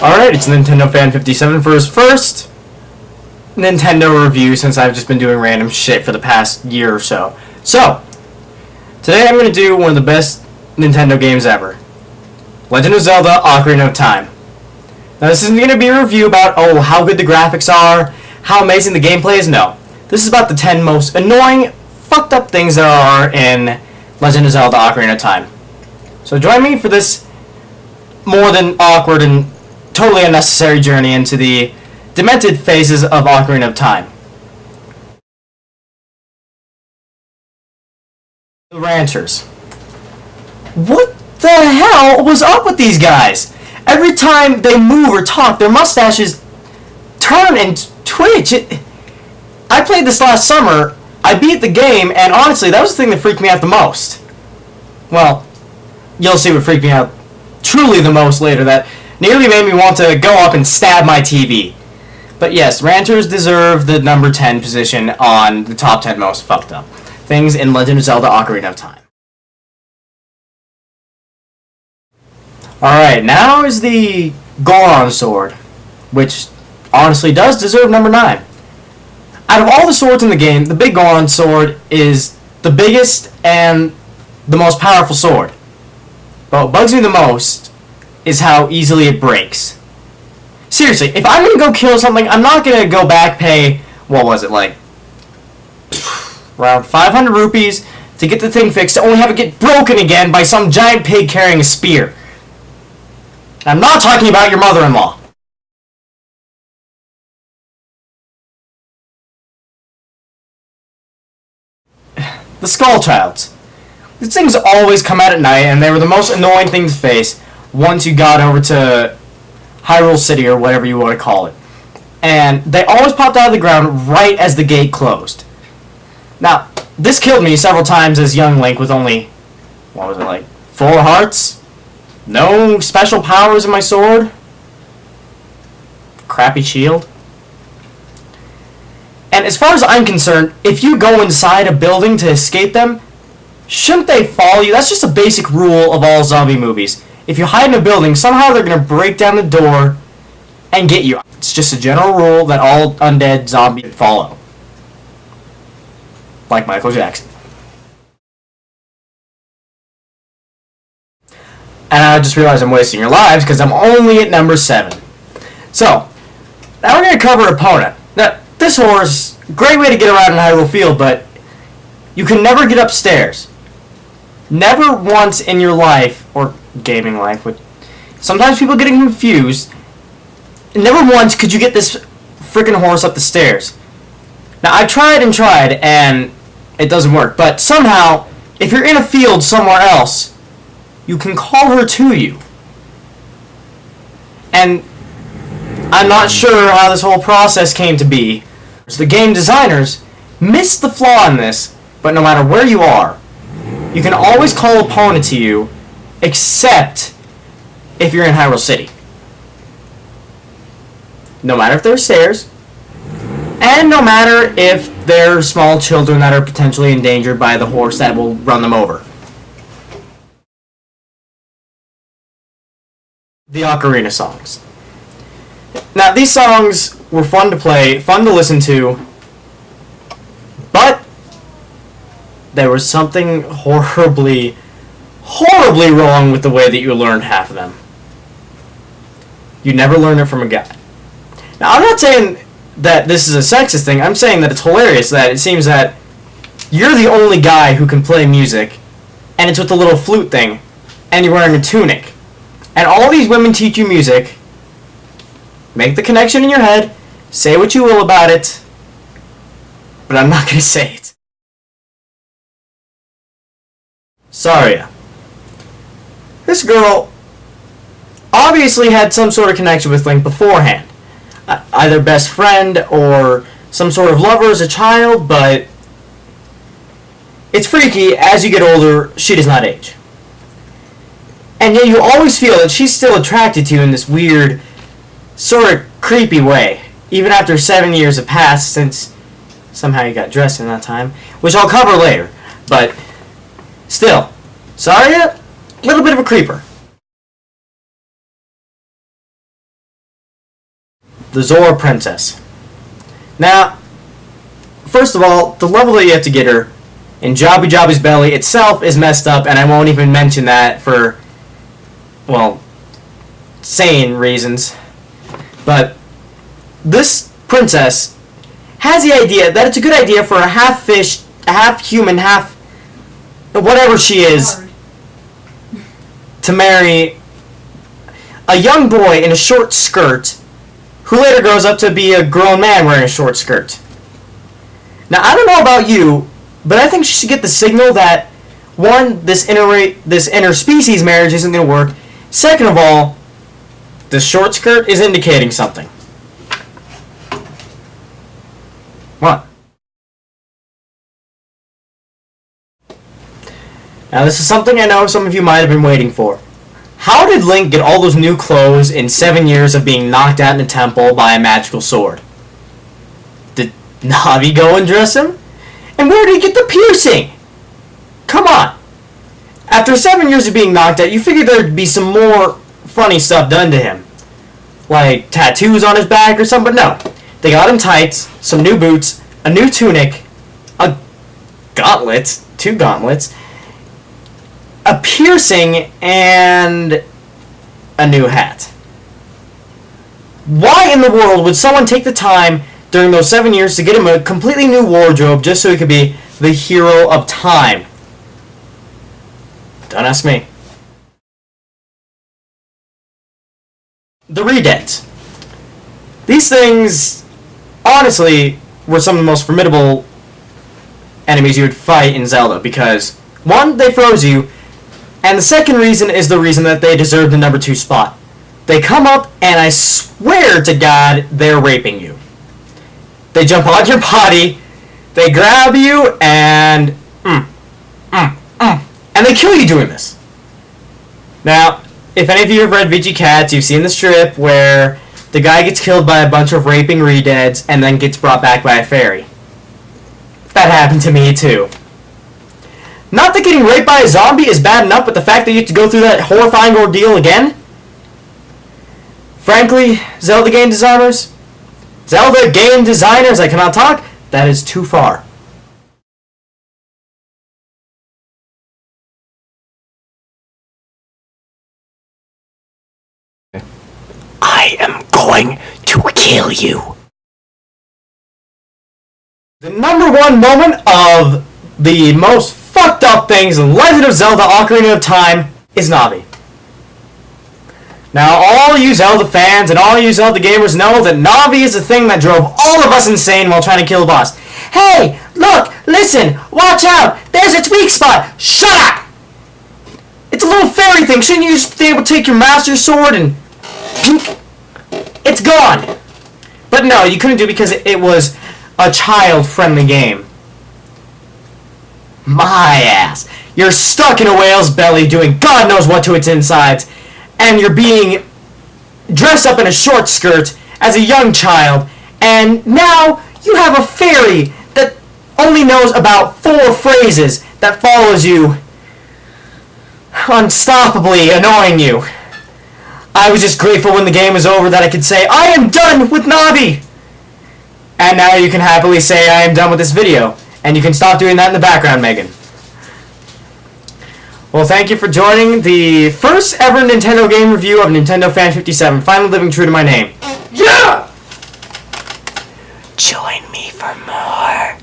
Alright, it's Nintendo Fan 57 for his first Nintendo review since I've just been doing random shit for the past year or so. So, today I'm going to do one of the best Nintendo games ever. Legend of Zelda Ocarina of Time. Now this isn't going to be a review about, oh, how good the graphics are, how amazing the gameplay is, no. This is about the 10 most annoying, fucked up things there are in Legend of Zelda Ocarina of Time. So join me for this more than awkward and totally unnecessary journey into the demented phases of Ocarina of Time. The Ranchers. What the hell was up with these guys? Every time they move or talk, their mustaches turn and twitch. I played this last summer, I beat the game, and honestly, that was the thing that freaked me out the most. Well, you'll see what freaked me out truly the most later, that nearly made me want to go up and stab my TV. But yes, Ranchers deserve the number 10 position on the top 10 most fucked up things in Legend of Zelda Ocarina of Time. Alright, now is the Goron sword, which honestly does deserve number 9. Out of all the swords in the game, the big Goron sword is the biggest and the most powerful sword. But what bugs me the most is how easily it breaks. Seriously, if I'm gonna go kill something, I'm not gonna go back pay, what was it, like, around 500 rupees to get the thing fixed to only have it get broken again by some giant pig carrying a spear. I'm not talking about your mother-in-law. The Skull Childs. These things always come out at night, and they were the most annoying thing to face once you got over to Hyrule City, or whatever you want to call it. And they always popped out of the ground right as the gate closed. Now, this killed me several times as young Link with only, what was it, like 4 hearts? No special powers in my sword? Crappy shield? And as far as I'm concerned, if you go inside a building to escape them, shouldn't they follow you? That's just a basic rule of all zombie movies. If you hide in a building, somehow they're going to break down the door and get you. It's just a general rule that all undead zombies follow. Like Michael Jackson. And I just realized I'm wasting your lives because I'm only at number 7. So, now we're going to cover Epona. Now, this horse, great way to get around in Hyrule Field, but you can never get upstairs. Never once in your life, or gaming life, which sometimes people get confused, never once could you get this freaking horse up the stairs. Now, I tried and tried, and it doesn't work, but somehow, if you're in a field somewhere else, you can call her to you. And I'm not sure how this whole process came to be. The game designers missed the flaw in this, but no matter where you are, you can always call Epona to you, except if you're in Hyrule City. No matter if there's stairs, and no matter if there are small children that are potentially endangered by the horse that will run them over. The Ocarina songs. Now, these songs were fun to play, fun to listen to, but there was something horribly wrong with the way that you learned half of them. You never learned it from a guy. Now, I'm not saying that this is a sexist thing. I'm saying that it's hilarious that it seems that you're the only guy who can play music, and it's with the little flute thing, and you're wearing a tunic. And all these women teach you music, make the connection in your head, say what you will about it, but I'm not going to say it. Saria. This girl obviously had some sort of connection with Link beforehand. Either best friend or some sort of lover as a child, but it's freaky. As you get older, she does not age. And yet you always feel that she's still attracted to you in this weird, sort of creepy way, even after 7 years have passed since somehow you got dressed in that time, which I'll cover later, but still, Saria, a little bit of a creeper. the Zora Princess. Now, first of all, the level that you have to get her in Jobby Jobby's belly itself is messed up, and I won't even mention that for, well, sane reasons. But this princess has the idea that it's a good idea for a half fish, a half human, half whatever she is, to marry a young boy in a short skirt who later grows up to be a grown man wearing a short skirt. Now, I don't know about you, but I think she should get the signal that, one, this interspecies marriage isn't going to work. Second of all, the short skirt is indicating something. What? Now, this is something I know some of you might have been waiting for. How did Link get all those new clothes in 7 years of being knocked out in a temple by a magical sword? Did Navi go and dress him? And where did he get the piercing? Come on. After 7 years of being knocked out, you figured there'd be some more funny stuff done to him. Like tattoos on his back or something, but no. They got him tights, some new boots, a new tunic, a gauntlets, 2 gauntlets, a piercing, and a new hat. Why in the world would someone take the time during those 7 years to get him a completely new wardrobe just so he could be the hero of time? Don't ask me. The Redeads. These things, honestly, were some of the most formidable enemies you would fight in Zelda because, one, they froze you, and the second reason is the reason that they deserve the number 2 spot. They come up, and I swear to God, they're raping you. They jump on your body, they grab you, and and they kill you doing this. Now, if any of you have read VG Cats, you've seen the strip where the guy gets killed by a bunch of raping Redeads and then gets brought back by a fairy. That happened to me too. Not that getting raped by a zombie is bad enough, but the fact that you have to go through that horrifying ordeal again? Frankly, Zelda game designers, I cannot talk, that is too far. I am going to kill you. The number 1 moment of the most fucked up things in Legend of Zelda Ocarina of Time is Navi. Now, all you Zelda fans and all you Zelda gamers know that Navi is the thing that drove all of us insane while trying to kill the boss. Hey, look, listen, watch out, there's its weak spot, shut up! It's a little fairy thing, shouldn't you just be able to take your Master Sword and... It's gone! But no, you couldn't do it because it was a child-friendly game. My ass. You're stuck in a whale's belly doing God knows what to its insides, and you're being dressed up in a short skirt as a young child, and now you have a fairy that only knows about 4 phrases that follows you, unstoppably annoying you. I was just grateful when the game was over that I could say, I am done with Navi! And now you can happily say, I am done with this video. And you can stop doing that in the background, Megan. Well, thank you for joining the first ever Nintendo game review of Nintendo Fan 57. Finally living true to my name. Yeah! Join me for more.